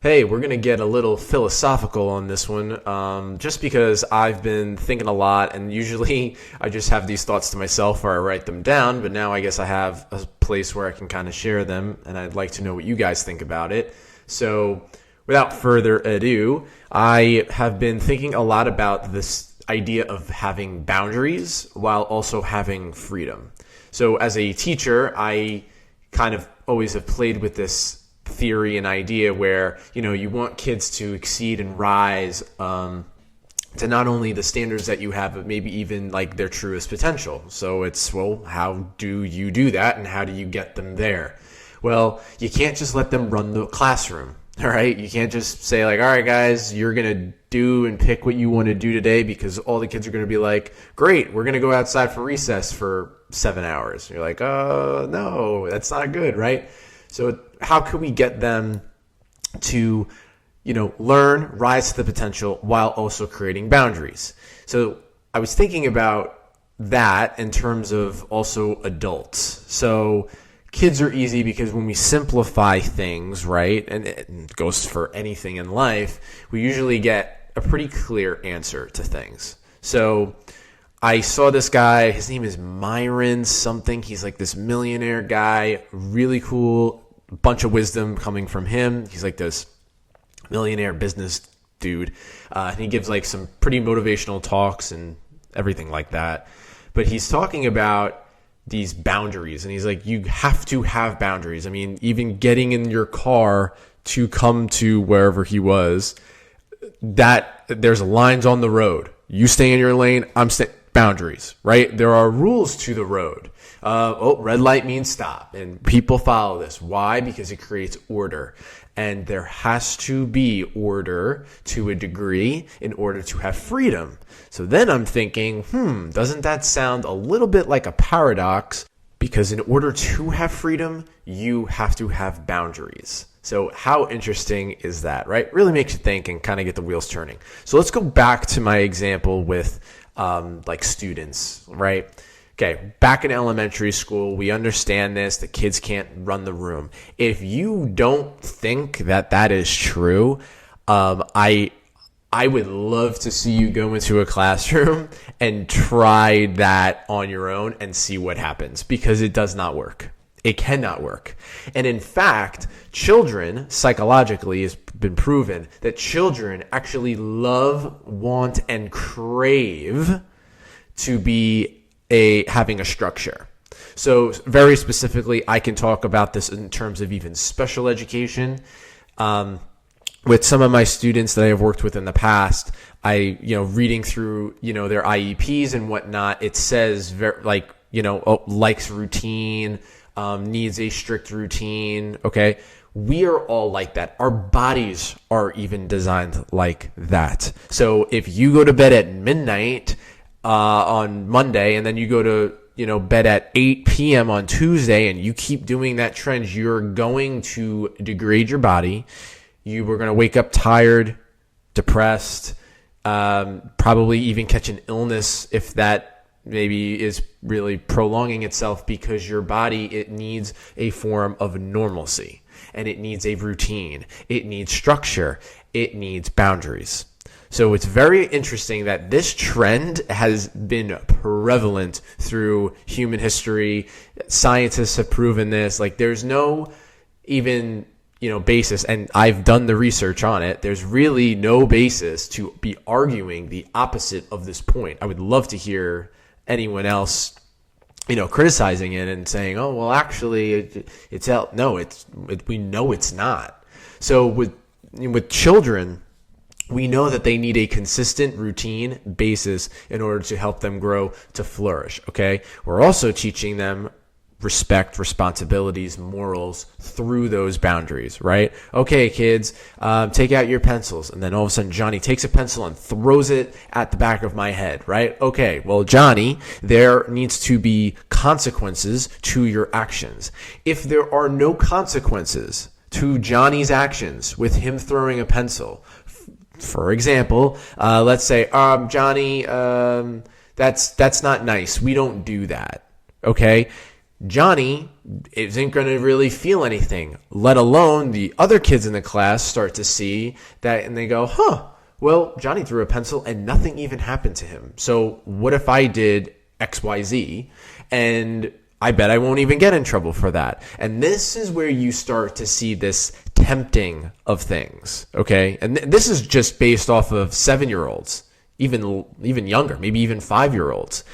Hey, we're going to get a little philosophical on this one, just because I've been thinking a lot, and usually I just have these thoughts to myself or I write them down, but now I guess I have a place where I can kind of share them, and I'd like to know what you guys think about it. So, without further ado, I have been thinking a lot about this idea of having boundaries while also having freedom. So, as a teacher, I kind of always have played with this theory and idea where you want kids to exceed and rise to not only the standards that you have, but maybe even like their truest potential. So it's, well, how do you do that, and how do you get them there? Well, you can't just let them run the classroom. All right, you can't just say like, all right guys, you're gonna do and pick what you want to do today, because all the kids are gonna be like, great, we're gonna go outside for recess for 7 hours. You're like, no, that's not good, right? So how can we get them to, learn, rise to the potential while also creating boundaries? So I was thinking about that in terms of also adults. So kids are easy because when we simplify things, right, and it goes for anything in life, we usually get a pretty clear answer to things. So I saw this guy, his name is Myron something. He's like this millionaire guy, really cool, bunch of wisdom coming from him. He's like this millionaire business dude. And he gives like some pretty motivational talks and everything like that. But he's talking about these boundaries, and he's like, you have to have boundaries. I mean, even getting in your car to come to wherever he was, that there's lines on the road. You stay in your lane, I'm staying. Boundaries, right? There are rules to the road. Red light means stop, and people follow this. Why? Because it creates order, and there has to be order to a degree in order to have freedom. So then I'm thinking, doesn't that sound a little bit like a paradox? Because in order to have freedom, you have to have boundaries. So how interesting is that, right? Really makes you think and kind of get the wheels turning. So let's go back to my example with like students, right? Okay, back in elementary school, we understand this. The kids can't run the room. If you don't think that that is true, I would love to see you go into a classroom and try that on your own and see what happens, because it does not work. It cannot work. And in fact, children, psychologically, has been proven that children actually love, want, and crave to be having a structure. So very specifically, I can talk about this in terms of even special education. With some of my students that I have worked with in the past, reading through, their IEPs and whatnot, it says likes routine, needs a strict routine. Okay. We are all like that. Our bodies are even designed like that. So if you go to bed at midnight, on Monday, and then you go to, bed at 8 p.m. on Tuesday, and you keep doing that trend, you're going to degrade your body. You were going to wake up tired, depressed, probably even catch an illness if that maybe is really prolonging itself, because your body, it needs a form of normalcy, and it needs a routine. It needs structure. It needs boundaries. So it's very interesting that this trend has been prevalent through human history. Scientists have proven this. Like, there's no even basis, and I've done the research on it. There's really no basis to be arguing the opposite of this point. I would love to hear anyone else, criticizing it and saying, "Oh, well, actually, it's out." No, we know it's not. So with children, we know that they need a consistent routine basis in order to help them grow to flourish. Okay, we're also teaching them respect, responsibilities, morals through those boundaries, right? Okay, kids, take out your pencils. And then all of a sudden, Johnny takes a pencil and throws it at the back of my head, right? Okay, well, Johnny, there needs to be consequences to your actions. If there are no consequences to Johnny's actions with him throwing a pencil, for example, let's say, Johnny, that's not nice. We don't do that. Okay. Johnny isn't going to really feel anything, let alone the other kids in the class start to see that and they go, well, Johnny threw a pencil and nothing even happened to him. So what if I did XYZ? And I bet I won't even get in trouble for that. And this is where you start to see this tempting of things, okay? And this is just based off of 7-year-olds, even younger, maybe even 5-year-olds.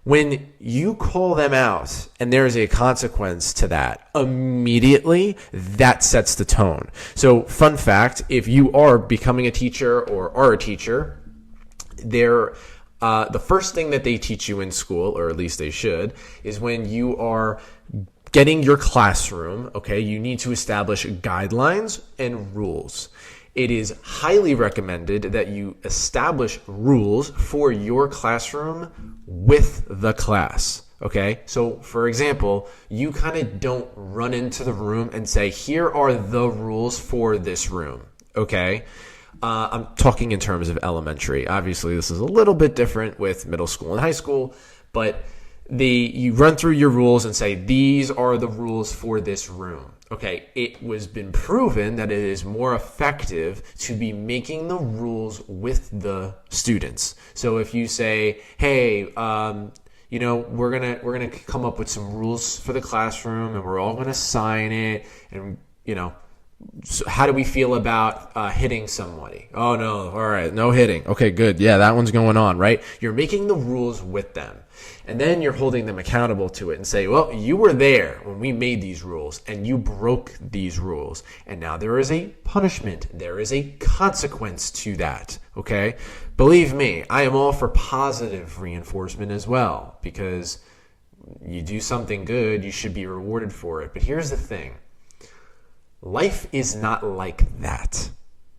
When you call them out and there's a consequence to that, immediately that sets the tone. So fun fact, if you are becoming a teacher or are a teacher, the first thing that they teach you in school, or at least they should, is when you are getting your classroom, okay, you need to establish guidelines and rules. It is highly recommended that you establish rules for your classroom with the class, okay? So, for example, you kind of don't run into the room and say, here are the rules for this room, okay? I'm talking in terms of elementary. Obviously, this is a little bit different with middle school and high school, but you run through your rules and say, these are the rules for this room. Okay, it was been proven that it is more effective to be making the rules with the students. So if you say, hey, we're gonna come up with some rules for the classroom and we're all gonna sign it, and so how do we feel about hitting somebody? Oh no, all right, no hitting. Okay, good. Yeah, that one's going on, right? You're making the rules with them. And then you're holding them accountable to it and say, well, you were there when we made these rules and you broke these rules. And now there is a punishment. There is a consequence to that. Okay? Believe me, I am all for positive reinforcement as well, because you do something good, you should be rewarded for it. But here's the thing. Life is not like that.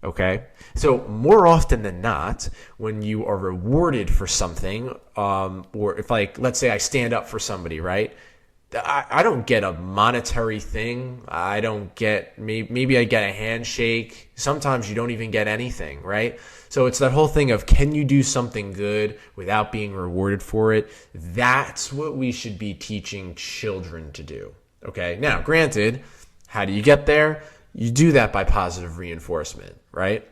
Okay? So more often than not, when you are rewarded for something, or if, like, let's say I stand up for somebody, right? I don't get a monetary thing. I don't get, maybe I get a handshake. Sometimes you don't even get anything, right? So it's that whole thing of, can you do something good without being rewarded for it? That's what we should be teaching children to do. Okay? Now, granted, how do you get there? You do that by positive reinforcement, right?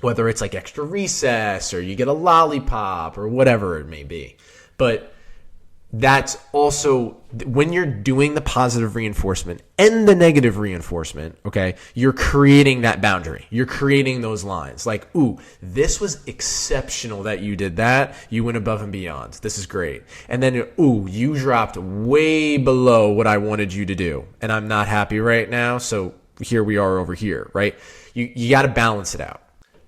Whether it's like extra recess or you get a lollipop or whatever it may be. But that's also, when you're doing the positive reinforcement and the negative reinforcement, okay, you're creating that boundary. You're creating those lines. Like, ooh, this was exceptional that you did that. You went above and beyond. This is great. And then, ooh, you dropped way below what I wanted you to do. And I'm not happy right now, so here we are over here, right? You got to balance it out.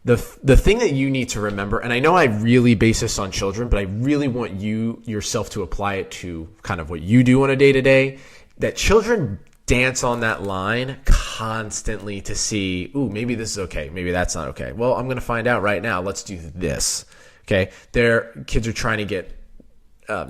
The thing that you need to remember, and I know I really base this on children, but I really want you yourself to apply it to kind of what you do on a day-to-day, that children dance on that line constantly to see, ooh, maybe this is okay, maybe that's not okay. Well, I'm going to find out right now. Let's do this, okay? Kids are trying to get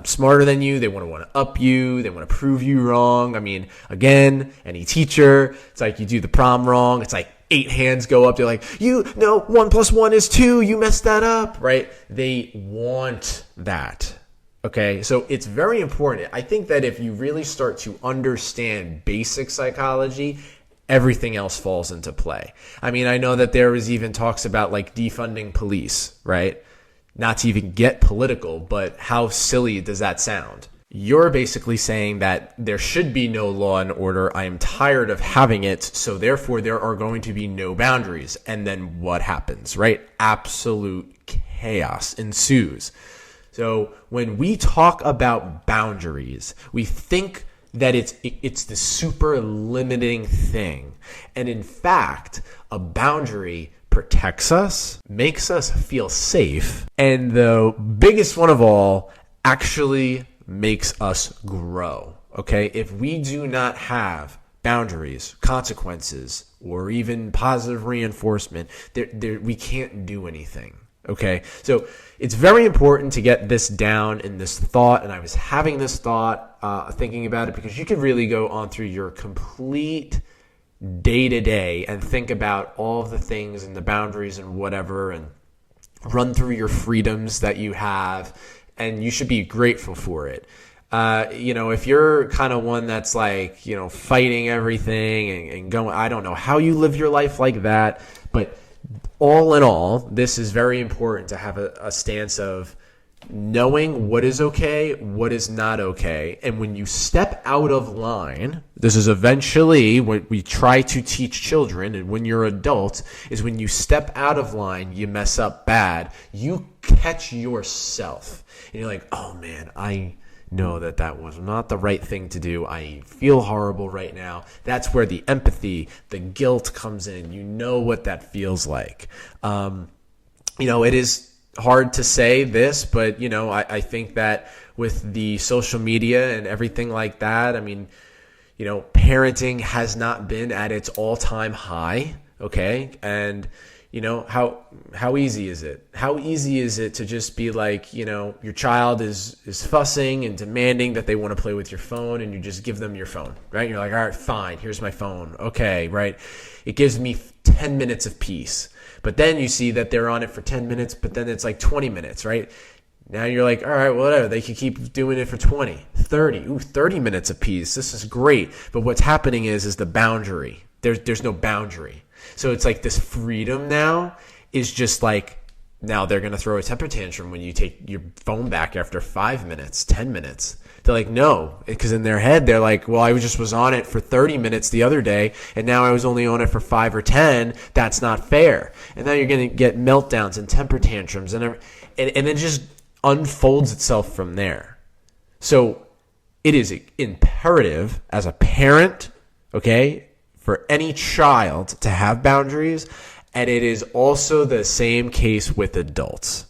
smarter than you. They want to up you. They want to prove you wrong. I mean, again, any teacher, it's like you do the prom wrong. It's like 8 hands go up. They're like, 1 + 1 is 2. You messed that up, right? They want that. Okay. So it's very important. I think that if you really start to understand basic psychology, everything else falls into play. I mean, I know that there was even talks about like defunding police, right? Not to even get political, but how silly does that sound? You're basically saying that there should be no law and order. I am tired of having it, so therefore there are going to be no boundaries. And then what happens, right? Absolute chaos ensues. So when we talk about boundaries, we think that it's the super limiting thing. And in fact, a boundary protects us, makes us feel safe, and the biggest one of all, actually makes us grow. Okay? If we do not have boundaries, consequences, or even positive reinforcement, we can't do anything. Okay? So it's very important to get this down in this thought, and I was having this thought, thinking about it, because you could really go on through your complete day to day and think about all of the things and the boundaries and whatever, and run through your freedoms that you have, and you should be grateful for it. If you're kind of one that's like, fighting everything and going, I don't know how you live your life like that, but all in all, this is very important to have a stance of knowing what is okay, what is not okay. And when you step out of line, this is eventually what we try to teach children, and when you're adult, is when you step out of line, you mess up bad, you catch yourself. And you're like, oh man, I know that was not the right thing to do. I feel horrible right now. That's where the empathy, the guilt comes in. You know what that feels like. It is hard to say this, but I think that with the social media and everything like that, I mean, parenting has not been at its all-time high, okay? And how easy is it? How easy is it to just be like, your child is fussing and demanding that they want to play with your phone, and you just give them your phone, right? You're like, all right, fine, here's my phone. Okay, right? It gives me 10 minutes of peace. But then you see that they're on it for 10 minutes, but then it's like 20 minutes, right? Now you're like, all right, whatever. They could keep doing it for 20, 30. Ooh, 30 minutes apiece. This is great. But what's happening is the boundary. There's no boundary. So it's like this freedom now is just like, now they're going to throw a temper tantrum when you take your phone back after 5 minutes, 10 minutes. They're like, no, because in their head, they're like, well, I just was on it for 30 minutes the other day, and now I was only on it for 5 or 10. That's not fair. And now you're going to get meltdowns and temper tantrums, and it just unfolds itself from there. So it is imperative as a parent, okay, for any child to have boundaries, and it is also the same case with adults.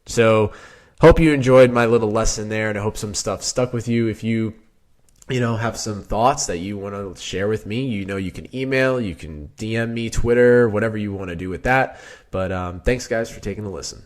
So hope you enjoyed my little lesson there, and I hope some stuff stuck with you. If you have some thoughts that you want to share with me, you can email, you can DM me, Twitter, whatever you want to do with that. But thanks, guys, for taking a listen.